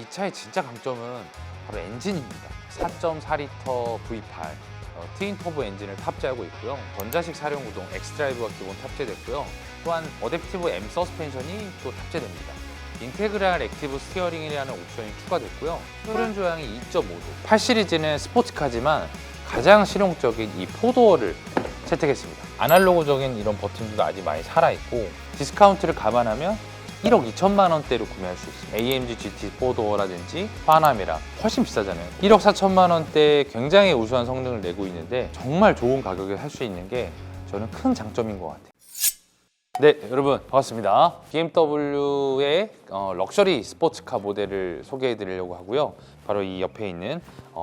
이 차의 진짜 강점은 바로 엔진입니다. 4.4L V8 트윈 터보 엔진을 탑재하고 있고요. 전자식 사륜 구동 X드라이브가 기본 탑재됐고요. 또한 어댑티브 M 서스펜션이 또 탑재됩니다. 인테그랄 액티브 스티어링이라는 옵션이 추가됐고요. 후륜 조향이 2.5도. 8 시리즈는 스포츠카지만 가장 실용적인 이 4도어를 채택했습니다. 아날로그적인 이런 버튼들도 아직 많이 살아있고 디스카운트를 감안하면 1억 2천만 원대로 구매할 수 있습니다. AMG GT 4도어라든지 파나메라 훨씬 비싸잖아요. 1억 4천만 원대에 굉장히 우수한 성능을 내고 있는데 정말 좋은 가격에 살 수 있는 게 저는 큰 장점인 것 같아요. 네, 여러분 반갑습니다. BMW의 럭셔리 스포츠카 모델을 소개해 드리려고 하고요. 바로 이 옆에 있는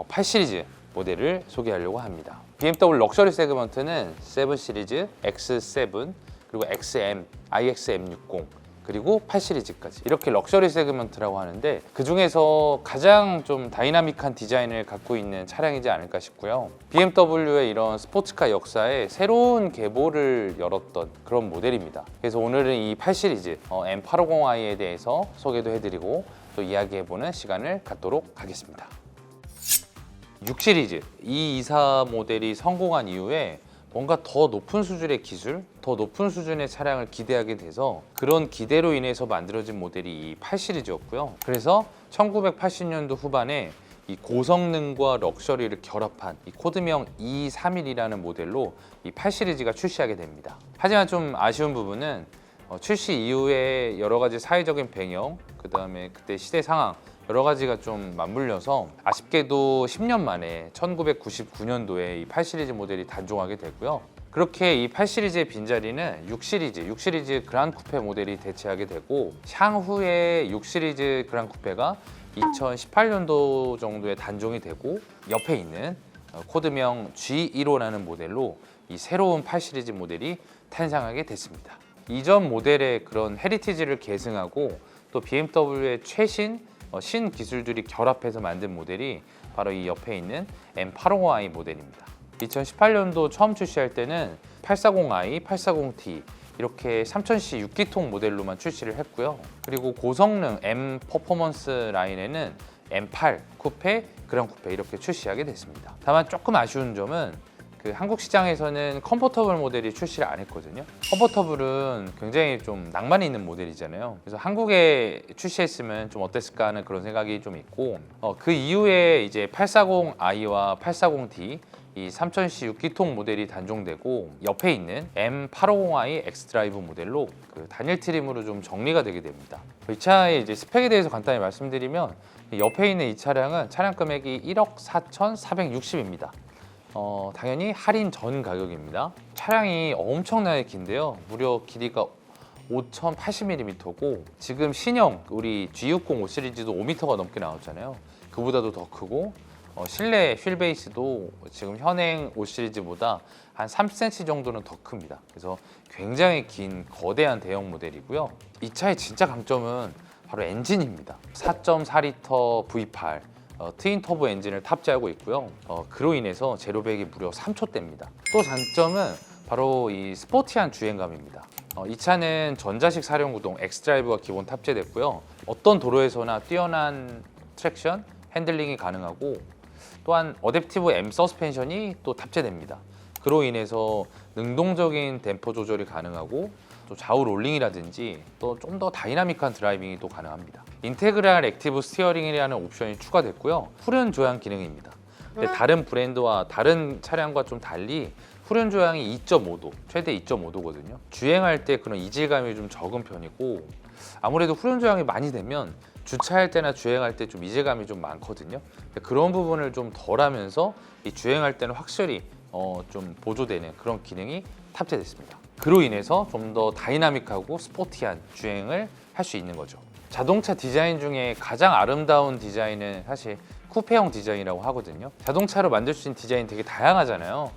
8 시리즈 모델을 소개하려고 합니다. BMW 럭셔리 세그먼트는 7 시리즈, X7, 그리고 XM, iXM60 그리고 8 시리즈까지 이렇게 럭셔리 세그먼트라고 하는데 그 중에서 가장 좀 다이나믹한 디자인을 갖고 있는 차량이지 않을까 싶고요. BMW의 이런 스포츠카 역사에 새로운 계보를 열었던 그런 모델입니다. 그래서 오늘은 이 8 시리즈 M850i에 대해서 소개도 해드리고 또 이야기해보는 시간을 갖도록 하겠습니다. 6 시리즈 이24 모델이 성공한 이후에 뭔가 더 높은 수준의 기술, 더 높은 수준의 차량을 기대하게 돼서 그런 기대로 인해서 만들어진 모델이 이 8 시리즈였고요. 그래서 1980년도 후반에 이 고성능과 럭셔리를 결합한 이 코드명 E31이라는 모델로 이 8 시리즈가 출시하게 됩니다. 하지만 좀 아쉬운 부분은 출시 이후에 여러 가지 사회적인 배경, 그 다음에 그때 시대 상황 여러 가지가 좀 맞물려서 아쉽게도 10년 만에 1999년도에 이 8 시리즈 모델이 단종하게 되고요. 그렇게 이 8 시리즈의 빈자리는 6 시리즈 그란 쿠페 모델이 대체하게 되고 향후에 6 시리즈 그란 쿠페가 2018년도 정도에 단종이 되고 옆에 있는 코드명 G15라는 모델로 이 새로운 8 시리즈 모델이 탄생하게 됐습니다. 이전 모델의 그런 헤리티지를 계승하고 또 BMW의 최신 신기술들이 결합해서 만든 모델이 바로 이 옆에 있는 M850i 모델입니다. 2018년도 처음 출시할 때는 840i, 840t 이렇게 3000cc 6기통 모델로만 출시를 했고요. 그리고 고성능 M 퍼포먼스 라인에는 M8 쿠페, 그랑 쿠페 이렇게 출시하게 됐습니다. 다만 조금 아쉬운 점은 한국 시장에서는 컴포터블 모델이 출시를 안 했거든요. 컴포터블은 굉장히 좀 낭만이 있는 모델이잖아요. 그래서 한국에 출시했으면 좀 어땠을까 하는 그런 생각이 좀 있고 그 이후에 이제 840i와 840t 이 3000cc 6기통 모델이 단종되고 옆에 있는 M850i X드라이브 모델로 단일 트림으로 좀 정리가 되게 됩니다. 이 차의 이제 스펙에 대해서 간단히 말씀드리면 옆에 있는 이 차량은 차량 금액이 1억 4,460입니다. 당연히 할인 전 가격입니다. 차량이 엄청나게 긴데요. 무려 길이가 5,080mm고 지금 신형 우리 G60 5 시리즈도 5m가 넘게 나왔잖아요. 그보다도 더 크고 실내 휠 베이스도 지금 현행 5 시리즈보다 한 3cm 정도는 더 큽니다. 그래서 굉장히 긴 거대한 대형 모델이고요. 이 차의 진짜 강점은 바로 엔진입니다. 4.4L V8 트윈 터보 엔진을 탑재하고 있고요. 그로 인해서 제로백이 무려 3초대입니다. 또 장점은 바로 이 스포티한 주행감입니다. 이 차는 전자식 사륜 구동 X드라이브가 기본 탑재됐고요. 어떤 도로에서나 뛰어난 트랙션, 핸들링이 가능하고 또한 어댑티브 M 서스펜션이 또 탑재됩니다. 그로 인해서 능동적인 댐퍼 조절이 가능하고 또 좌우 롤링이라든지 또 좀 더 다이나믹한 드라이빙이 또 가능합니다. 인테그랄 액티브 스티어링이라는 옵션이 추가됐고요. 후륜 조향 기능입니다. 근데 다른 브랜드와 다른 차량과 좀 달리 후륜 조향이 2.5도, 최대 2.5도거든요. 주행할 때 그런 이질감이 좀 적은 편이고 아무래도 후륜 조향이 많이 되면 주차할 때나 주행할 때 좀 이질감이 좀 많거든요. 그런 부분을 좀 덜하면서 이 주행할 때는 확실히 좀 보조되는 그런 기능이 탑재됐습니다. 그로 인해서 좀 더 다이나믹하고 스포티한 주행을 할 수 있는 거죠. 자동차 디자인 중에 가장 아름다운 디자인은 사실 쿠페형 디자인이라고 하거든요. 자동차로 만들 수 있는 디자인 되게 다양하잖아요.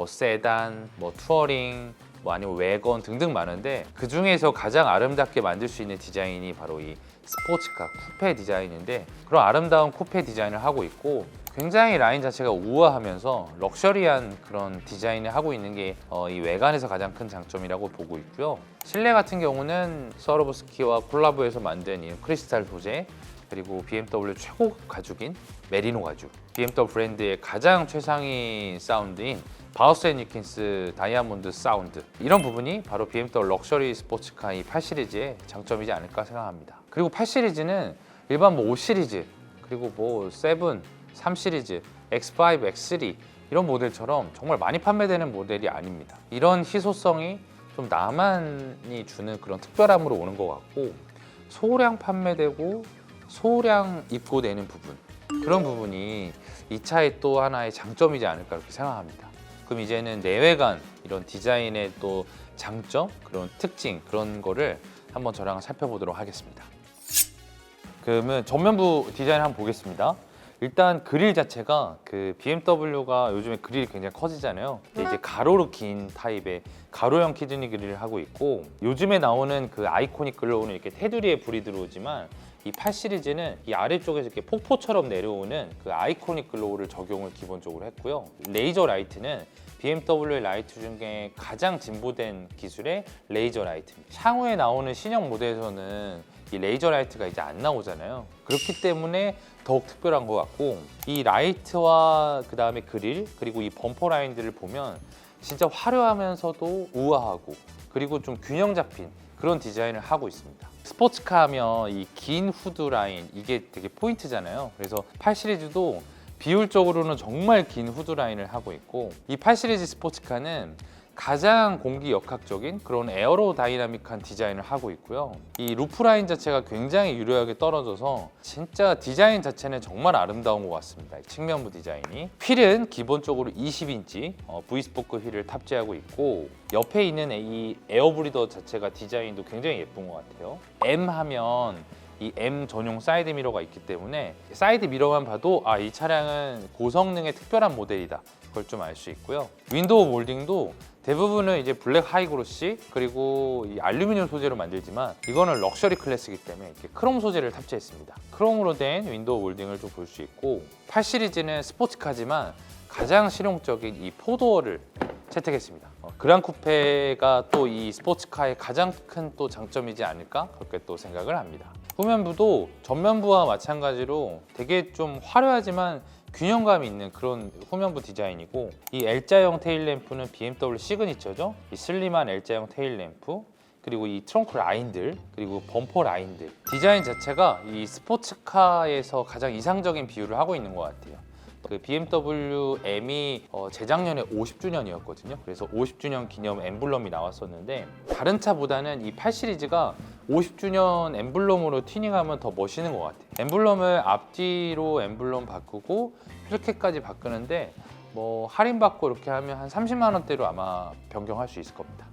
세단, 투어링, 아니면 외건 등등 많은데 그 중에서 가장 아름답게 만들 수 있는 디자인이 바로 이 스포츠카 쿠페 디자인인데 그런 아름다운 쿠페 디자인을 하고 있고 굉장히 라인 자체가 우아하면서 럭셔리한 그런 디자인을 하고 있는 게 이 외관에서 가장 큰 장점이라고 보고 있고요. 실내 같은 경우는 서로브스키와 콜라보해서 만든 이 크리스탈 소재, 그리고 BMW 최고급 가죽인 메리노 가죽, BMW 브랜드의 가장 최상위 사운드인 바우스 앤 유킨스 다이아몬드 사운드, 이런 부분이 바로 BMW 럭셔리 스포츠카 이 8 시리즈의 장점이지 않을까 생각합니다. 그리고 8 시리즈는 일반 5 시리즈, 그리고 7, 3 시리즈, X5, X3 이런 모델처럼 정말 많이 판매되는 모델이 아닙니다. 이런 희소성이 좀 나만이 주는 그런 특별함으로 오는 것 같고, 소량 판매되고 소량 입고되는 부분, 그런 부분이 이 차의 또 하나의 장점이지 않을까 그렇게 생각합니다. 그럼 이제는 내외관 이런 디자인의 또 장점, 그런 특징, 그런 거를 한번 저랑 살펴보도록 하겠습니다. 그러면 전면부 디자인 한번 보겠습니다. 일단 그릴 자체가 그 BMW가 요즘에 그릴이 굉장히 커지잖아요. 이제 가로로 긴 타입의 가로형 키드니 그릴을 하고 있고, 요즘에 나오는 그 아이코닉 글로우는 이렇게 테두리에 불이 들어오지만 이 8 시리즈는 이 아래쪽에서 이렇게 폭포처럼 내려오는 그 아이코닉 글로우를 적용을 기본적으로 했고요. 레이저 라이트는 BMW의 라이트 중에 가장 진보된 기술의 레이저 라이트입니다. 향후에 나오는 신형 모델에서는 이 레이저 라이트가 이제 안 나오잖아요. 그렇기 때문에 더욱 특별한 것 같고, 이 라이트와 그 다음에 그릴, 그리고 이 범퍼 라인들을 보면 진짜 화려하면서도 우아하고, 그리고 좀 균형 잡힌 그런 디자인을 하고 있습니다. 스포츠카 하면 이 긴 후드 라인, 이게 되게 포인트잖아요. 그래서 8 시리즈도 비율적으로는 정말 긴 후드 라인을 하고 있고, 이 8 시리즈 스포츠카는 가장 공기 역학적인 그런 에어로다이나믹한 디자인을 하고 있고요. 이 루프 라인 자체가 굉장히 유려하게 떨어져서 진짜 디자인 자체는 정말 아름다운 것 같습니다. 측면부 디자인이. 휠은 기본적으로 20인치 V스포크 휠을 탑재하고 있고, 옆에 있는 이 에어브리더 자체가 디자인도 굉장히 예쁜 것 같아요. M 하면 이 M 전용 사이드 미러가 있기 때문에 사이드 미러만 봐도 이 차량은 고성능의 특별한 모델이다, 그걸 좀 알 수 있고요. 윈도우 몰딩도 대부분은 이제 블랙 하이그로시, 그리고 이 알루미늄 소재로 만들지만 이거는 럭셔리 클래스이기 때문에 이렇게 크롬 소재를 탑재했습니다. 크롬으로 된 윈도우 몰딩을 좀 볼 수 있고, 8 시리즈는 스포츠카지만 가장 실용적인 이 포도어를 채택했습니다. 그랑 쿠페가 또 이 스포츠카의 가장 큰 또 장점이지 않을까 그렇게 또 생각을 합니다. 후면부도 전면부와 마찬가지로 되게 좀 화려하지만 균형감이 있는 그런 후면부 디자인이고, 이 L자형 테일램프는 BMW 시그니처죠. 이 슬림한 L자형 테일램프, 그리고 이 트렁크 라인들, 그리고 범퍼 라인들, 디자인 자체가 이 스포츠카에서 가장 이상적인 비율을 하고 있는 것 같아요. 그 BMW M이 재작년에 50주년이었거든요. 그래서 50주년 기념 엠블럼이 나왔었는데, 다른 차보다는 이 8 시리즈가 50주년 엠블럼으로 튜닝하면 더 멋있는 것 같아요. 엠블럼을 앞뒤로 엠블럼 바꾸고 휠캣까지 바꾸는데 할인받고 이렇게 하면 한 30만 원대로 아마 변경할 수 있을 겁니다.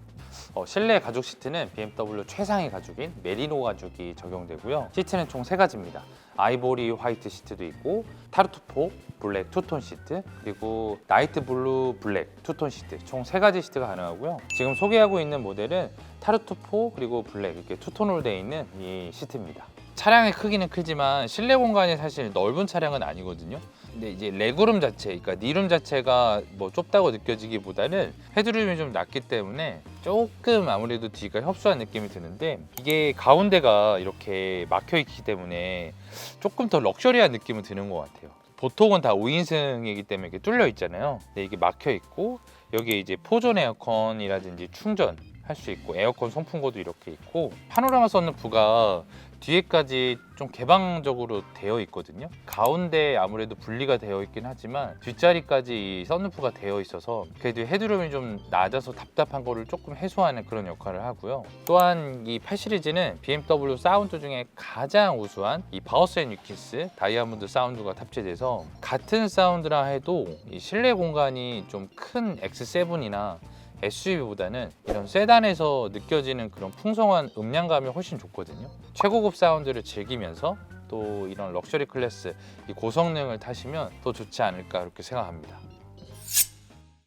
실내 가죽 시트는 BMW 최상위 가죽인 메리노 가죽이 적용되고요. 시트는 총 3가지입니다. 아이보리 화이트 시트도 있고, 타르투포 블랙 투톤 시트, 그리고 나이트 블루 블랙 투톤 시트, 총 3가지 시트가 가능하고요. 지금 소개하고 있는 모델은 타르투포 그리고 블랙 이렇게 투톤으로 되어 있는 이 시트입니다. 차량의 크기는 크지만 실내 공간이 사실 넓은 차량은 아니거든요. 근데 이제 레그룸 자체, 그러니까 니룸 자체가 좁다고 느껴지기보다는 헤드룸이 좀 낮기 때문에 조금 아무래도 뒤가 협소한 느낌이 드는데, 이게 가운데가 이렇게 막혀 있기 때문에 조금 더 럭셔리한 느낌은 드는 것 같아요. 보통은 다 5인승이기 때문에 이렇게 뚫려 있잖아요. 근데 이게 막혀 있고, 여기에 이제 포존 에어컨이라든지 충전 할 수 있고, 에어컨 송풍구도 이렇게 있고, 파노라마 선루프가 뒤에까지 좀 개방적으로 되어 있거든요. 가운데 아무래도 분리가 되어 있긴 하지만 뒷자리까지 이 선루프가 되어 있어서 그래도 헤드룸이 좀 낮아서 답답한 거를 조금 해소하는 그런 역할을 하고요. 또한 이 8 시리즈는 BMW 사운드 중에 가장 우수한 이 바우스 앤 유킨스 다이아몬드 사운드가 탑재돼서, 같은 사운드라 해도 이 실내 공간이 좀 큰 X7이나 SUV보다는 이런 세단에서 느껴지는 그런 풍성한 음량감이 훨씬 좋거든요. 최고급 사운드를 즐기면서 또 이런 럭셔리 클래스, 이 고성능을 타시면 더 좋지 않을까 그렇게 생각합니다.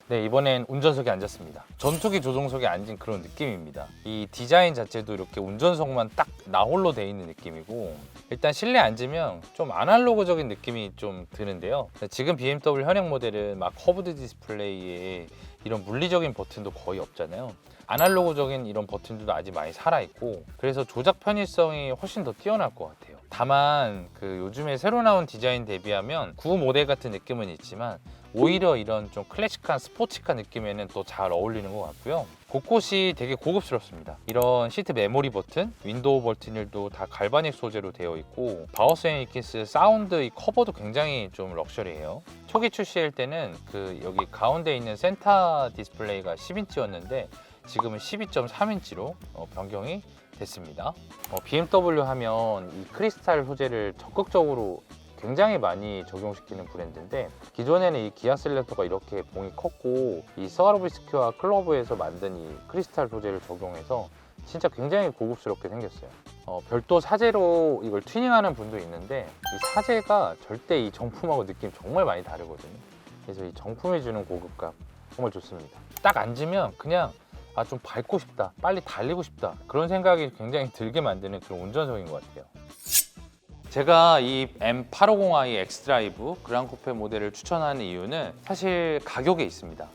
네, 이번엔 운전석에 앉았습니다. 전투기 조종석에 앉은 그런 느낌입니다. 이 디자인 자체도 이렇게 운전석만 딱 나홀로 돼 있는 느낌이고, 일단 실내에 앉으면 좀 아날로그적인 느낌이 좀 드는데요. 지금 BMW 현행 모델은 막 커브드 디스플레이에 이런 물리적인 버튼도 거의 없잖아요. 아날로그적인 이런 버튼들도 아직 많이 살아있고, 그래서 조작 편의성이 훨씬 더 뛰어날 것 같아요. 다만 요즘에 새로 나온 디자인 대비하면 구 모델 같은 느낌은 있지만 오히려 이런 좀 클래식한 스포츠카 느낌에는 또 잘 어울리는 것 같고요. 곳곳이 되게 고급스럽습니다. 이런 시트 메모리 버튼, 윈도우 버튼들도 다 갈바닉 소재로 되어 있고, 바워스앤위킨스 사운드 이 커버도 굉장히 좀 럭셔리해요. 초기 출시할 때는 여기 가운데 있는 센터 디스플레이가 10인치였는데 지금은 12.3인치로 변경이 됐습니다. BMW 하면 이 크리스탈 소재를 적극적으로 굉장히 많이 적용시키는 브랜드인데, 기존에는 이 기아 셀렉터가 이렇게 봉이 컸고, 이 스와로비스키와 클로브에서 만든 이 크리스탈 소재를 적용해서 진짜 굉장히 고급스럽게 생겼어요. 별도 사제로 이걸 튜닝하는 분도 있는데, 이 사제가 절대 이 정품하고 느낌 정말 많이 다르거든요. 그래서 이 정품이 주는 고급감 정말 좋습니다. 딱 앉으면 그냥 좀 밟고 싶다, 빨리 달리고 싶다, 그런 생각이 굉장히 들게 만드는 그런 운전석인 것 같아요. 제가 이 M850i 엑스드라이브 그랑코페 모델을 추천하는 이유는 사실 가격에 있습니다.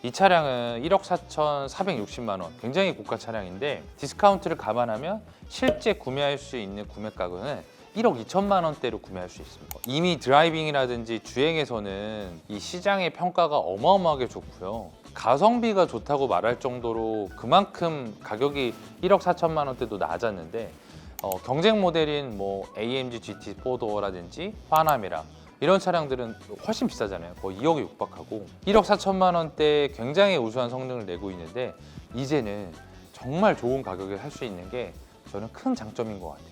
이 차량은 1억 4,460만 원, 굉장히 고가 차량인데 디스카운트를 감안하면 실제 구매할 수 있는 구매가격은 1억 2천만 원대로 구매할 수 있습니다. 이미 드라이빙이라든지 주행에서는 이 시장의 평가가 어마어마하게 좋고요. 가성비가 좋다고 말할 정도로 그만큼 가격이 1억 4천만 원대도 낮았는데, 경쟁 모델인 AMG GT 4도어라든지 파나메라 이런 차량들은 훨씬 비싸잖아요. 거의 2억에 육박하고 1억 4천만 원대 굉장히 우수한 성능을 내고 있는데, 이제는 정말 좋은 가격에 살 수 있는 게 저는 큰 장점인 것 같아요.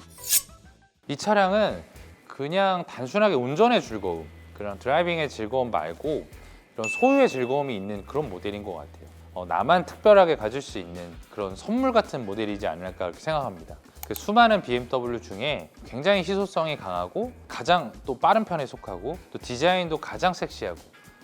이 차량은 그냥 단순하게 운전의 즐거움, 그런 드라이빙의 즐거움 말고 이런 소유의 즐거움이 있는 그런 모델인 것 같아요. 나만 특별하게 가질 수 있는 그런 선물 같은 모델이지 않을까 그렇게 생각합니다. 수많은 BMW 중에 굉장히 희소성이 강하고 가장 또 빠른 편에 속하고 또 디자인도 가장 섹시하고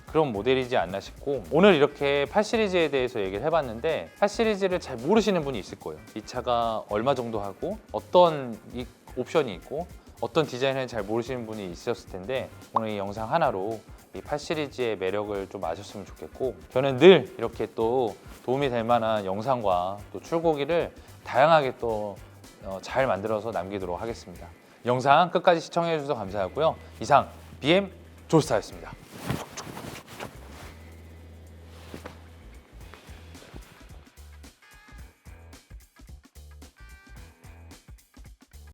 그런 모델이지 않나 싶고, 오늘 이렇게 8 시리즈에 대해서 얘기를 해봤는데 8 시리즈를 잘 모르시는 분이 있을 거예요. 이 차가 얼마 정도 하고 어떤 이 옵션이 있고 어떤 디자인을 잘 모르시는 분이 있었을 텐데, 오늘 이 영상 하나로 이 8 시리즈의 매력을 좀 아셨으면 좋겠고, 저는 늘 이렇게 또 도움이 될 만한 영상과 또 출고기를 다양하게 또 잘 만들어서 남기도록 하겠습니다. 영상 끝까지 시청해 주셔서 감사하고요. 이상 BM 조스타였습니다.